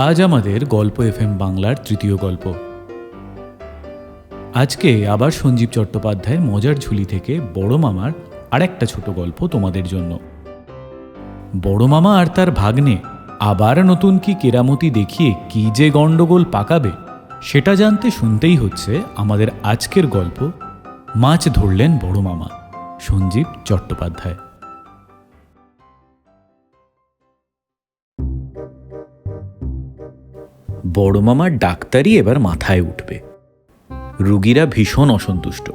আজ আমাদের গল্প এফএম বাংলার তৃতীয় গল্প। আজকে আবার সঞ্জীব চট্টোপাধ্যায়ের মজার ঝুলি থেকে বড় মামার আরেকটা ছোট গল্প তোমাদের জন্য। বড় মামা আর তার ভাগ্নে আবার নতুন কি কেরামতি দেখিয়ে কি যে গণ্ডগোল পাকাবে সেটা জানতে শুনতেই হচ্ছে আমাদের আজকের গল্প মাছ ধরলেন বড় মামা, সঞ্জীব চট্টোপাধ্যায়। বড় মামার ডাক্তারি এবার মাথায় উঠবে। রুগীরা ভীষণ অসন্তুষ্ট।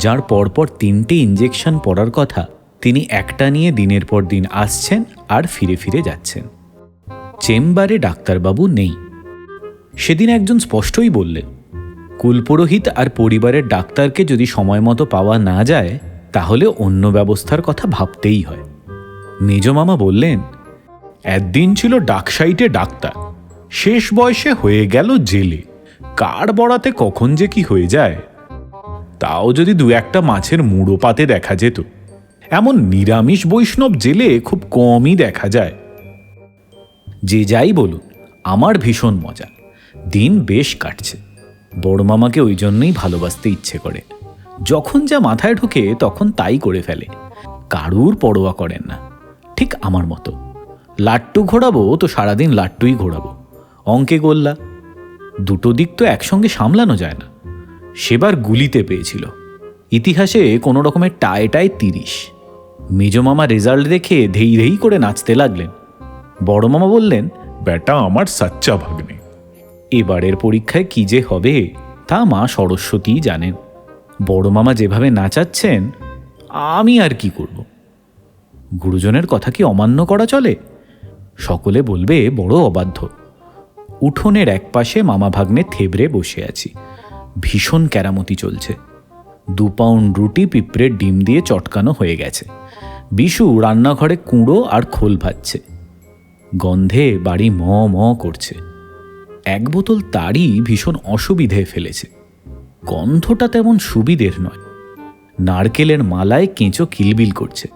যার পরপর 3টে ইঞ্জেকশন পড়ার কথা তিনি একটা নিয়ে দিনের পর দিন আসছেন আর ফিরে ফিরে যাচ্ছেন। চেম্বারে ডাক্তারবাবু নেই। সেদিন একজন স্পষ্টই বললেন, কুলপুরোহিত আর পরিবারের ডাক্তারকে যদি সময় মতো পাওয়া না যায় তাহলে অন্য ব্যবস্থার কথা ভাবতেই হয়। মেজ মামা বললেন, একদিন ছিল ডাকসাইটে ডাক্তার, শেষ বয়সে হয়ে গেল জেলে। কার বড়াতে কখন যে কি হয়ে যায়। তাও যদি 2-1টা মাছের মুড়ো পাতে দেখা যেত। এমন নিরামিষ বৈষ্ণব জেলে খুব কমই দেখা যায়। যে যাই বলুন, আমার ভীষণ মজা, দিন বেশ কাটছে। বড় মামাকে ওই জন্যই ভালোবাসতে ইচ্ছে করে। যখন যা মাথায় ঢোকে তখন তাই করে ফেলে, কারুর পরোয়া করেন না। ঠিক আমার মতো। লাট্টু ঘোরাবো তো সারাদিন লাট্টুই ঘোরাবো। অঙ্কে গোল্লা, দুটো দিক তো একসঙ্গে সামলানো যায় না। সেবার গুলিতে পেয়েছিল। ইতিহাসে কোনো রকমের টায় 30। মেজ মামা রেজাল্ট দেখে ধেই ধেই করে নাচতে লাগলেন। বড় মামা বললেন, বেটা আমার সাচ্চা ভাগ্নে। এবারের পরীক্ষায় কি যে হবে তা মা সরস্বতীই জানেন। বড় মামা যেভাবে নাচাচ্ছেন আমি আর কি করব। গুরুজনের কথা কি অমান্য করা চলে? সকলে বলবে বড় অবাধ্য। উঠোনের একপাশে মামা ভাগ্নে থেবড়ে বসে আছি। ভীষণ কেরামতি চলছে। 2 পাউন্ড রুটি পিঁপড়ের ডিম দিয়ে চটকানো হয়ে গেছে। বিশু রান্নাঘরে কুঁড়ো আর খোল ভাজছে। গন্ধে বাড়ি ম ম করছে। 1 বোতল তারই ভীষণ অসুবিধে ফেলেছে। গন্ধটা তেমন সুবিধের নয়। নারকেলের মালায় কেঁচো কিলবিল করছে।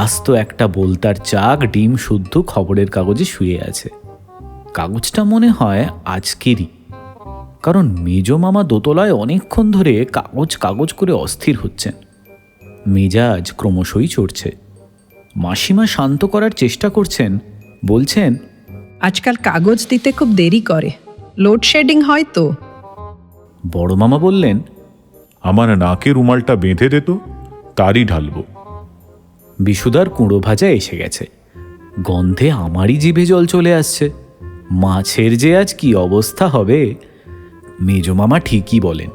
আস্ত একটা বোলতার চাক ডিম শুদ্ধ খবরের কাগজে শুয়ে আছে। কাগজটা মনে হয় আজকেরই, কারণ মেজ মামা দোতলায় অনেকক্ষণ ধরে কাগজ কাগজ করে অস্থির হচ্ছেন। মেজাজ ক্রমশই চড়ছে। মাসিমা শান্ত করার চেষ্টা করছেন, বলছেন, আজকাল কাগজ দিতে খুব দেরি করে, লোডশেডিং হয় তো। বড় মামা বললেন, আমার নাকে রুমালটা বেঁধে দে তো, তারই ঢালবো। বিশুদার কুঁড়ো ভাজা এসে গেছে। গন্ধে আমারই জিভে জল চলে আসছে। মাছের যে আজ কি অবস্থা হবে। মেজ মামা ঠিকই বলেন,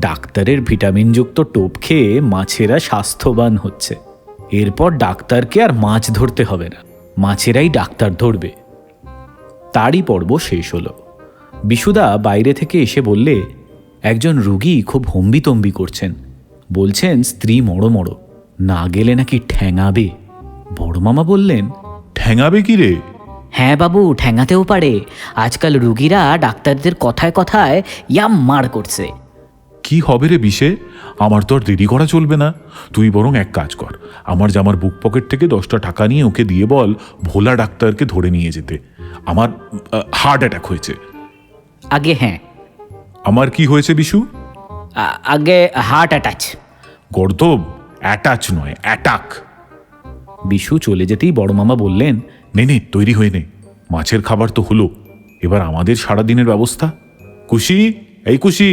ডাক্তারের ভিটামিনযুক্ত টোপ খেয়ে মাছেরা স্বাস্থ্যবান হচ্ছে। এরপর ডাক্তারকে আর মাছ ধরতে হবে না, মাছেরাই ডাক্তার ধরবে। তারই পর্ব শেষ হলো। বিশুদা বাইরে থেকে এসে বললে, একজন রুগী খুব হম্বিতম্বি করছেন। বলছেন স্ত্রী মড়ো মড়ো, না গেলে নাকি ঠ্যাঙাবে। বড় মামা বললেন, ঠ্যাঙাবে কি রে? হ্যাঁ বাবু, ঠ্যাঙাতেও পারে। আজকাল রুগীরা ডাক্তারদের কথায় কথায় ইয়াম মার করছে। কি হবে রে বিশে? আমার তো আর দেরি করা চলবে না। তুই বরং এক কাজ কর, আমার জামার বুক পকেট থেকে 10টা টাকা নিয়ে ওকে দিয়ে বল ভোলা ডাক্তারকে ধরে নিয়ে যেতে। আমার হার্ট অ্যাটাক হয়েছে। আগে হ্যাঁ। আমার কি হয়েছে বিশু? আগে হার্ট অ্যাটাচ। গর্দব, অ্যাটাচ নয়, অ্যাটাক। বিশু চলে যেতেই বড় মামা বললেন, নে তৈরি হয়ে নে, মাছের খাবার তো হলো, এবার আমাদের সারাদিনের ব্যবস্থা। খুশি, এই খুশি।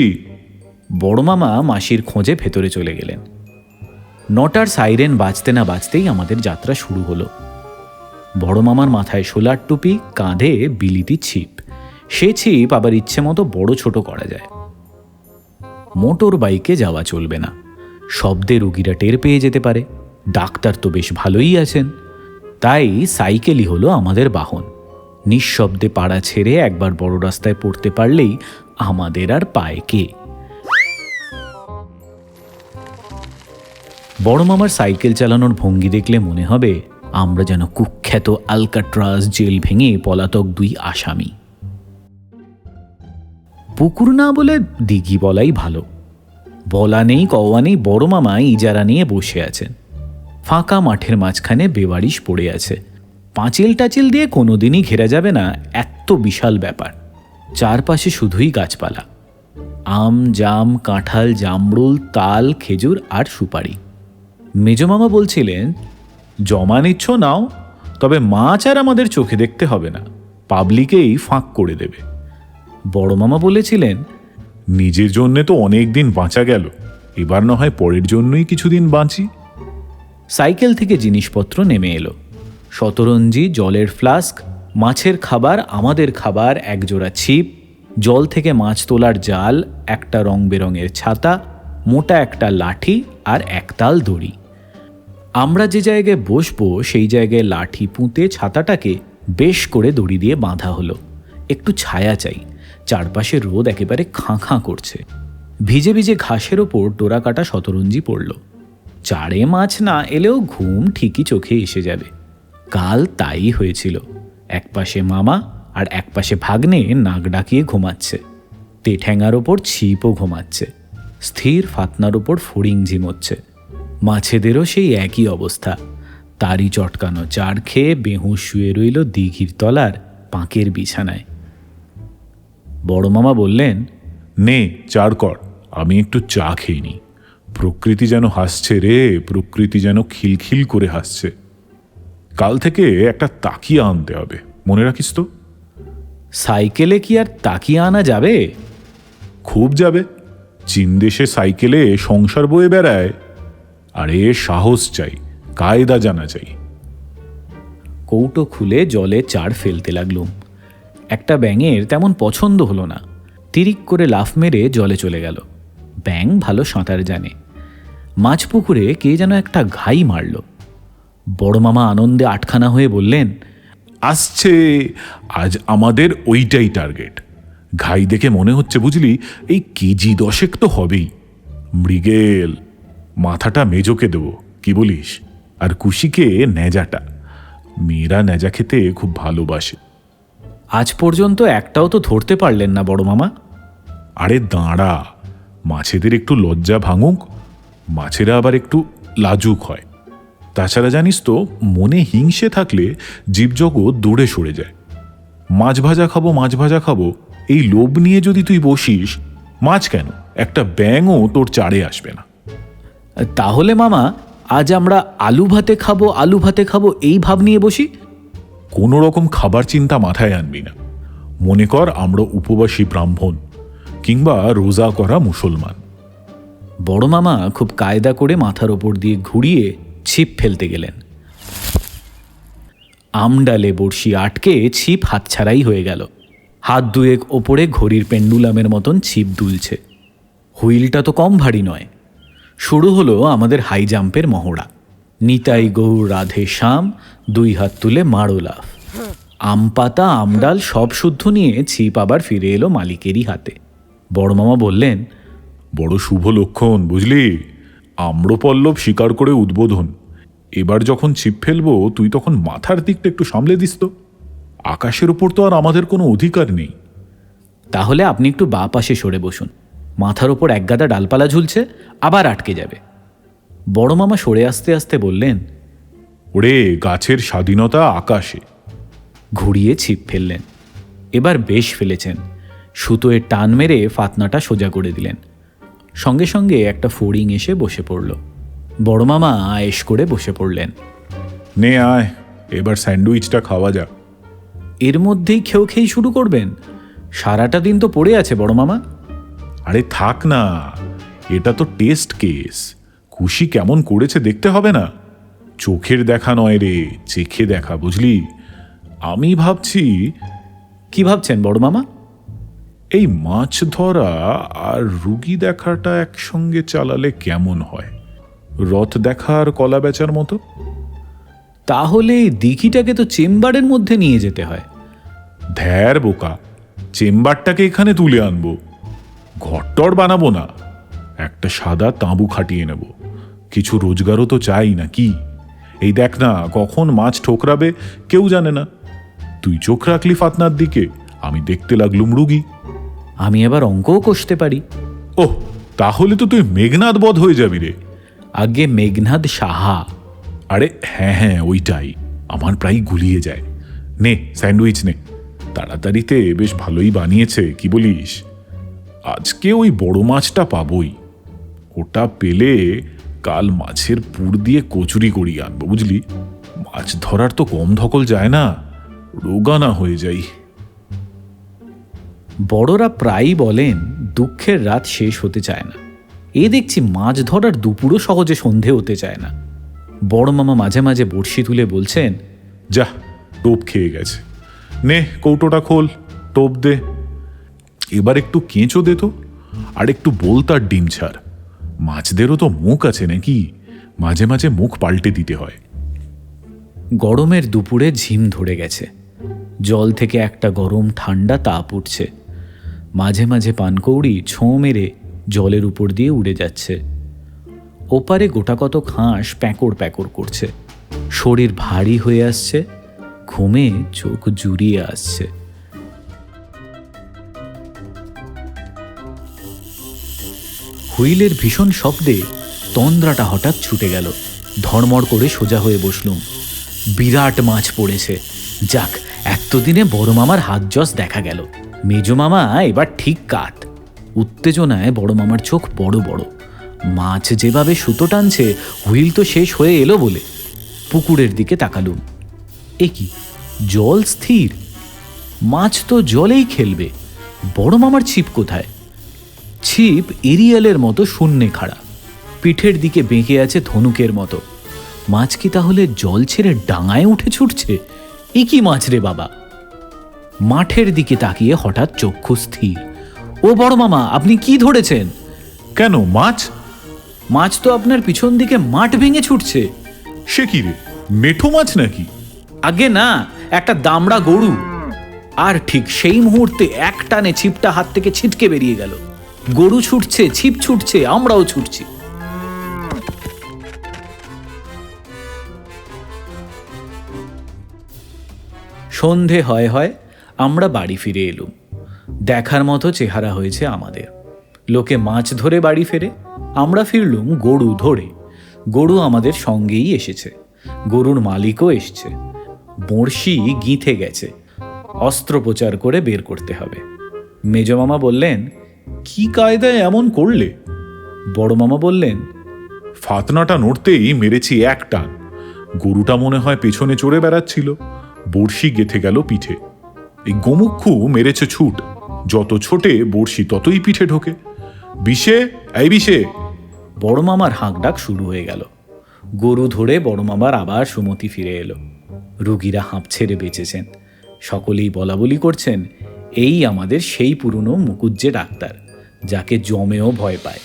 বড় মামা মাসির খোঁজে ভেতরে চলে গেলেন। 9টার সাইরেন বাজতে না বাজতেই আমাদের যাত্রা শুরু হলো। বড় মামার মাথায় সোলার টুপি, কাঁধে বিলিতি ছিপ। সে ছিপ আবার ইচ্ছে মতো বড় ছোট করা যায়। মোটর বাইকে যাওয়া চলবে না, শব্দে রুগীরা টের পেয়ে যেতে পারে। ডাক্তার তো বেশ ভালোই আছেন। তাই সাইকেলই হলো আমাদের বাহন। নিঃশব্দে পাড়া ছেড়ে একবার বড় রাস্তায় পড়তে পারলেই আমাদের আর পায় কে। বড় মামার সাইকেল চালানোর ভঙ্গি দেখলে মনে হবে আমরা যেন কুখ্যাত আলকাট্রাজ জেল ভেঙে পলাতক 2 আসামি। পুকুর না বলে দিঘি বলাই ভালো। বলা নেই কওয়া নেই, বড় মামা ইজারা নিয়ে বসে আছেন। ফাঁকা মাঠের মাঝখানে বেবারিশ পড়ে আছে। পাঁচিল টাচিল দিয়ে কোনোদিনই ঘেরা যাবে না এত বিশাল ব্যাপার। চারপাশে শুধুই গাছপালা, আম, জাম, কাঁঠাল, জামরুল, তাল, খেজুর আর সুপারি। মেজমামা বলছিলেন, জমা নিচ্ছ নাও, তবে মাছ আর আমাদের চোখে দেখতে হবে না, পাবলিকেই ফাঁক করে দেবে। বড় মামা বলেছিলেন, নিজের জন্যে তো অনেক দিন বাঁচা গেল, এবার না হয় পরের জন্যই কিছুদিন বাঁচি। সাইকেল থেকে জিনিসপত্র নেমে এলো, শতরঞ্জি, জলের ফ্লাস্ক, মাছের খাবার, আমাদের খাবার, একজোড়া ছিপ, জল থেকে মাছ তোলার জাল, একটা রং বেরঙের ছাতা, মোটা একটা লাঠি আর একতাল দড়ি। আমরা যে জায়গায় বসবো সেই জায়গায় লাঠি পুঁতে ছাতাটাকে বেশ করে দড়ি দিয়ে বাঁধা হলো। একটু ছায়া চাই, চারপাশে রোদ একেবারে খাঁ খাঁ করছে। ভিজে ভিজে ঘাসের ওপর ডোরা কাটা শতরঞ্জি পড়ল। চারে মাছ না এলেও ঘুম ঠিকই চোখে এসে যাবে। কাল তাই হয়েছিল। একপাশে মামা আর একপাশে ভাগ্নে নাক ডাকিয়ে ঘুমাচ্ছে। তেঠ্যাঙার ওপর ছিপও ঘুমাচ্ছে। স্থির ফাতনার ওপর ফড়িং ঝিমোচ্ছে। মাছেদেরও সেই একই অবস্থা। তারই চটকানো চার খেয়ে বেহুঁশ শুয়ে রইল দিঘির তলার পাঁকের বিছানায়। বড় মামা বললেন, নে চার কর, আমি একটু চা খেয়ে নিই। প্রকৃতি যেন হাসছে রে, প্রকৃতি যেন খিলখিল করে হাসছে। কাল থেকে একটা তাকিয়া আনতে হবে, মনে রাখিস তো। সাইকেলে কি আর তাকিয়ে আনা যাবে? খুব যাবে। চীন দেশে সাইকেলে সংসার বয়ে বেড়ায়। আরে সাহস চাই, কায়দা জানা চাই। কৌটো খুলে জলে চার ফেলতে লাগলুম। একটা ব্যাঙের তেমন পছন্দ হলো না, তিরিক করে লাফ মেরে জলে চলে গেল। ব্যাঙ ভালো সাঁতার জানে। মাছ পুকুরে কে যেন একটা ঘাই মারল। বড় মামা আনন্দে আটখানা হয়ে বললেন, আসছে, আজ আমাদের ওইটাই টার্গেট। ঘাই দেখে মনে হচ্ছে বুঝলি এই কেজি 10 তো হবেই। মৃগেল, মাথাটা মেজোকে দেবো, কি বলিস? আর কুশিকে ন্যাজাটা। মেয়েরা ন্যাজা খেতে খুব ভালোবাসে। আজ পর্যন্ত একটাও তো ধরতে পারলেন না বড় মামা। আরে দাঁড়া, মাছেদের একটু লজ্জা ভাঙুক। মাছেরা আবার একটু লাজুক হয়। তাছাড়া জানিস তো, মনে হিংসে থাকলে জীবজগৎ দূরে সরে যায়। মাছ ভাজা খাবো, মাছ ভাজা খাবো, এই লোভ নিয়ে যদি তুই বসিস, মাছ কেন, একটা ব্যাঙও তোর চারে আসবে না। তাহলে মামা, আজ আমরা আলু ভাতে খাবো, আলু ভাতে খাবো এই ভাব নিয়ে বসি। কোনো রকম খাবার চিন্তা মাথায় আনবি না। মনে কর আমরা উপবাসী ব্রাহ্মণ কিংবা রোজা করা মুসলমান। বড় মামা খুব কায়দা করে মাথার ওপর দিয়ে ঘুরিয়ে ছিপ ফেলতে গেলেন। আমডালে বড়শি আটকে ছিপ হাতছাড়াই হয়ে গেল। হাত দুয়েক ওপরে ঘড়ির পেন্ডুলামের মতন ছিপ দুলছে। হুইলটা তো কম ভারী নয়। শুরু হলো আমাদের হাই জাম্পের মহড়া। নিতাই গৌর রাধে শ্যাম, 2 হাত তুলে মারো লাফ। আম পাতা, আমডাল সব শুদ্ধ নিয়ে ছিপ আবার ফিরে এলো মালিকেরই হাতে। বড় মামা বললেন, বড় শুভ লক্ষণ বুঝলি। আম্রপল্লব স্বীকার করে উদ্বোধন। এবার যখন ছিপ ফেলবো তুই তখন মাথার দিকটা একটু সামলে দিস তো। আকাশের ওপর তো আর আমাদের কোনো অধিকার নেই। তাহলে আপনি একটু বাঁ পাশে সরে বসুন। মাথার ওপর একগাদা ডালপালা ঝুলছে, আবার আটকে যাবে। বড় মামা সরে আসতে আসতে বললেন, ওরে গাছের স্বাধীনতা আকাশে। ঘুরিয়ে ছিপ ফেললেন। এবার বেশ ফেলেছেন। সুতোয় টান মেরে ফাতনাটা সোজা করে দিলেন। সঙ্গে সঙ্গে একটা ফড়িং এসে বসে পড়ল। বড় মামা আয়েশ করে বসে পড়লেন। নে আয়, এবার স্যান্ডউইচটা খাওয়া যাক। এর মধ্যেই খেয়েই শুরু করবেন? সারাটা দিন তো পড়ে আছে বড় মামা। আরে থাক না, এটা তো টেস্ট কেস। খুশি কেমন করেছে দেখতে হবে না? চোখের দেখা নয় রে, চেখে দেখা, বুঝলি? আমি ভাবছি। কি ভাবছেন বড় মামা? এই মাছ ধরা আর রুগী দেখাটা একসঙ্গে চালালে কেমন হয়? রথ দেখা আর কলা বেচার মতো। তাহলে এই দিঘিটাকে তো চেম্বারের মধ্যে নিয়ে যেতে হয়। ধ্যার বোকা, চেম্বারটাকে এখানে তুলে আনবো। ঘরটর বানাবো না, একটা সাদা তাঁবু খাটিয়ে নেব। কিছু রোজগারও তো চাই না কি? এই দেখ না, কখন মাছ ঠোকরাবে কেউ জানে না। তুই চোখ রাখলি ফাতনার দিকে, আমি দেখতে লাগলুম রুগী। আমি আবার অঙ্কও কষতে পারি। ওহ, তাহলে তো তুই মেঘনাদ বধ হয়ে যাবি রে। আগে মেঘনাদ সাহা। আরে হ্যাঁ হ্যাঁ, ওইটাই। আমার প্রায় গুলিয়ে যায়। নে স্যান্ডউইচ নে, তাড়াতাড়িতে বেশ ভালোই বানিয়েছে, কি বলিস? আজকে ওই বড় মাছটা পাবই, ওটা পেলে কাল মাছের পুর দিয়ে কচুরি করিয়ে আনবো, বুঝলি? মাছ ধরার তো কম ধকল যায় না, রোগা না হয়ে যাই। বড়রা প্রায়ই বলেন দুঃখের রাত শেষ হতে চায় না। এ দেখছি মাছ ধরার দুপুরও সহজে সন্ধে হতে চায় না। বড় মামা মাঝে মাঝে বড়শি তুলে বলছেন, যা, টোপ খেয়ে গেছে। নে কৌটোটা খোল, টোপ দে, এবার একটু কেঁচো দে তো, আর একটু বোলতার ডিম ছাড়। মাছদেরও তো মুখ আছে নাকি, মাঝে মাঝে মুখ পাল্টে দিতে হয়। গরমের দুপুরে ঝিম ধরে গেছে। জল থেকে একটা গরম ঠান্ডা তাপ উঠছে। মাঝে মাঝে পানকৌড়ি ছোঁ মেরে জলের উপর দিয়ে উড়ে যাচ্ছে। ওপারে গোটাকত হাঁস প্যাঁকড় প্যাঁকড় করছে। শরীর ভারী হয়ে আসছে, ঘুমে চোখ জুড়িয়ে আসছে। হুইলের ভীষণ শব্দে তন্দ্রাটা হঠাৎ ছুটে গেল। ধড়মড় করে সোজা হয়ে বসলুম। বিরাট মাছ পড়েছে। যাক, এতদিনে বড় মামার হাত যশ দেখা গেল। মেজ মামা এবার ঠিক কাত। উত্তেজনায় বড় মামার চোখ বড় বড়। মাছ যেভাবে সুতো টানছে, হুইল তো শেষ হয়ে এলো বলে। পুকুরের দিকে তাকালুম। এ কি, জল স্থির, মাছ তো জলেই খেলবে। বড় মামার ছিপ কোথায়? ছিপ এরিয়ালের মতো শূন্যে খাড়া, পিঠের দিকে বেঁকে আছে ধনুকের মতো। মাছ কি তাহলে জল ছেড়ে ডাঙায় উঠে ছুটছে? এ কি মাছ রে বাবা! মাঠের দিকে তাকিয়ে হঠাৎ চক্ষু স্থির। ও বড় মামা, আপনি কি ধরেছেন? কেন, মাছ? মাছ তো আপনার পিছন দিকে মাঠ ভেঙে ছুটছে। সে কি রে, মেঠো মাছ নাকি? আগে না, একটা দামড়া গরু। আর ঠিক সেই মুহূর্তে এক টানে ছিপটা হাত থেকে ছিটকে বেরিয়ে গেল। গরু ছুটছে, ছিপ ছুটছে, আমরাও ছুটছি। সন্ধে হয় হয় আমরা বাড়ি ফিরে এলুম। দেখার মতো চেহারা হয়েছে আমাদের। লোকে মাছ ধরে বাড়ি ফেরে, আমরা ফিরলুম গরু ধরে। গরু আমাদের সঙ্গেই এসেছে, গরুর মালিকও এসছে। বড়শি গিঁথে গেছে, অস্ত্রোপচার করে বের করতে হবে। মেজ মামা বললেন, কি কায়দায় এমন করলে? বড় মামা বললেন, ফাতনাটা নড়তেই মেরেছি এক টান। গরুটা মনে হয় পেছনে চড়ে বেড়াচ্ছিল, বড়শি গেথে গেল পিঠে। এই গোমুক্ষু মেরেছে ছুট, যত ছোটে বড়শি ততই পিঠে ঢোকে। বিষে, এই বিষে। বড় মামার হাঁক ডাক শুরু হয়ে গেল। গরু ধরে বড় মামার আবার সুমতি ফিরে এলো। রুগীরা হাঁপ ছেড়ে বেঁচেছেন। সকলেই বলা বলি করছেন, এই আমাদের সেই পুরনো মুকুজ্জে ডাক্তার, যাকে জমেও ভয় পায়।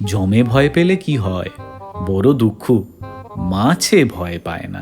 জমে ভয় পেলে কি হয়, বড় দুঃখ, মাছে ভয় পায় না।